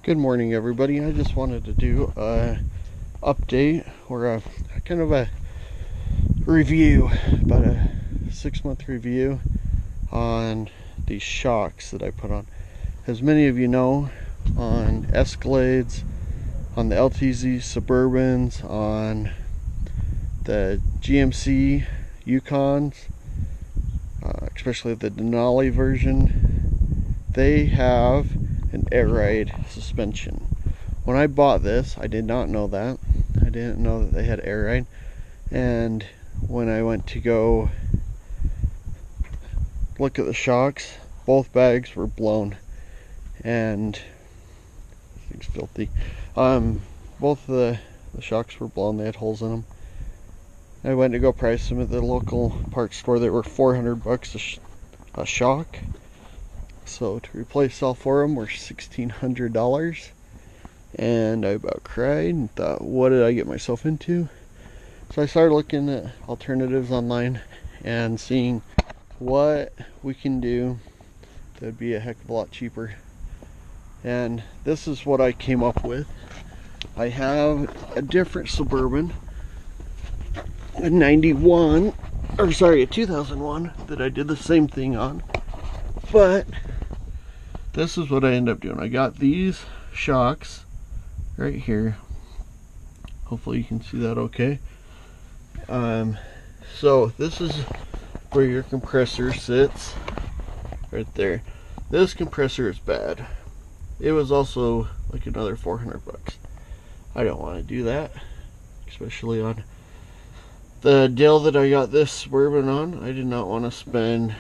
Good morning, everybody. I just wanted to do a update or a kind of a review, about a 6-month review on these shocks that I put on. As many of you know, on Escalades, on the LTZ Suburbans, on the GMC Yukons, especially the Denali version, they have an air ride suspension. When I bought this, I did not know that. I didn't know that they had air ride. And when I went to go look at the shocks, both bags were blown. And this thing's filthy. Both of the shocks were blown. They had holes in them. I went to go price them at the local parts store. They were $400 a shock. So to replace all four of them were $1,600, and I about cried and thought, what did I get myself into? So I started looking at alternatives online and seeing what we can do that'd be a heck of a lot cheaper. And this is what I came up with. I have a different Suburban, a 2001 that I did the same thing on, but this is what I ended up doing. I got these shocks right here. Hopefully you can see that okay. So this is where your compressor sits, right there. This compressor is bad. It was also like another $400. I don't want to do that, especially on the deal that I got this Suburban on. I did not want to spend,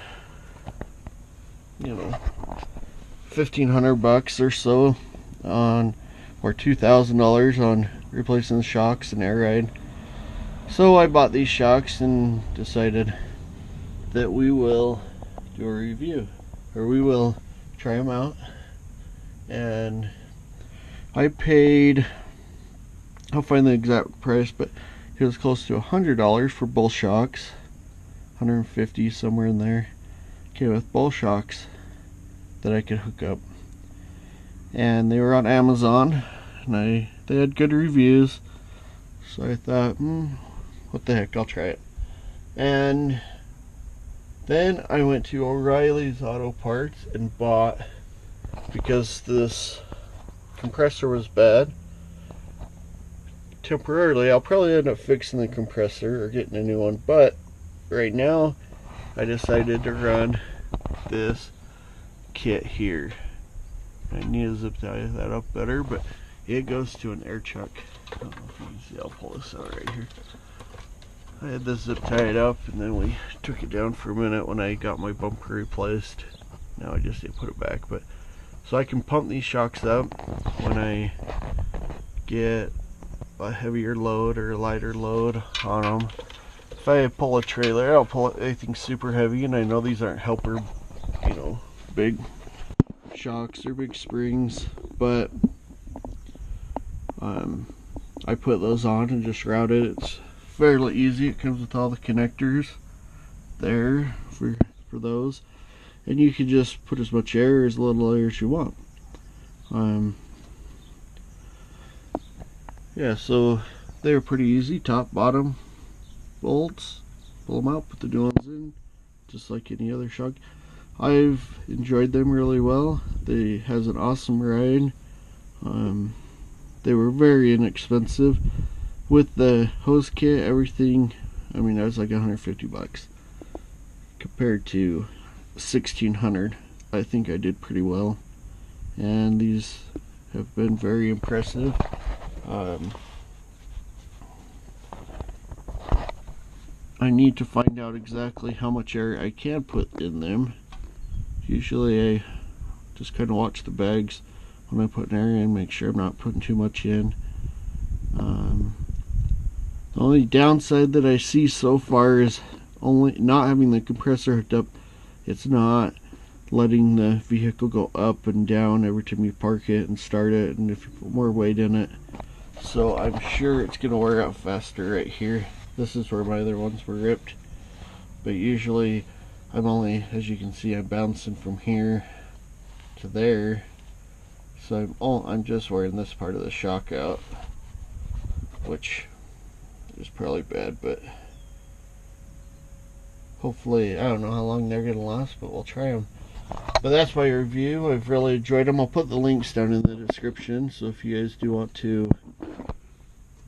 $1,500 or so on, or $2,000 on replacing the shocks and air ride. So I bought these shocks and decided that we will do a review, or we will try them out. And I paid, I'll find the exact price, but it was close to $100 for both shocks, $150 somewhere in there. Okay, with both shocks that I could hook up, and they were on Amazon, and they had good reviews, so I thought, what the heck, I'll try it. And then I went to O'Reilly's Auto Parts and bought, because this compressor was bad temporarily. I'll probably end up fixing the compressor or getting a new one, but right now I decided to run this kit here. I need to zip tie that up better, but it goes to an air chuck. I don't know if you can see. I'll pull this out right here. I had this zip tied up, and then we took it down for a minute when I got my bumper replaced. Now I just need to put it back. But so I can pump these shocks up when I get a heavier load or a lighter load on them. If I pull a trailer, I'll pull anything super heavy, and I know these aren't helper, big shocks or big springs, but I put those on and just route it. It's fairly easy. It comes with all the connectors there for those, and you can just put as much air or as little air as you want. Yeah, so they were pretty easy. Top, bottom bolts, pull them out, put the new ones in, just like any other shock. I've enjoyed them really well. They has an awesome ride. They were very inexpensive with the hose kit, everything. I mean, that was like $150 compared to $1,600. I think I did pretty well, and these have been very impressive. I need to find out exactly how much air I can put in them. Usually I just kind of watch the bags when I put an air in, make sure I'm not putting too much in. The only downside that I see so far is only not having the compressor hooked up. It's not letting the vehicle go up and down every time you park it and start it, and if you put more weight in it. So I'm sure it's going to wear out faster right here. This is where my other ones were ripped, but usually I'm only, as you can see, I'm bouncing from here to there, So I'm just wearing this part of the shock out, which is probably bad, but hopefully, I don't know how long they're gonna last, but we'll try them. But that's my review. I've really enjoyed them. I'll put the links down in the description, so if you guys do want to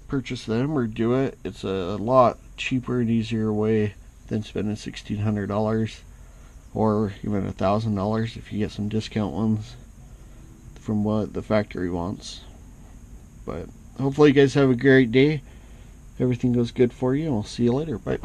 purchase them or do it, it's a lot cheaper and easier way than spending $1,600 or even $1,000 if you get some discount ones from what the factory wants. But hopefully you guys have a great day. Everything goes good for you, and we'll see you later. Bye.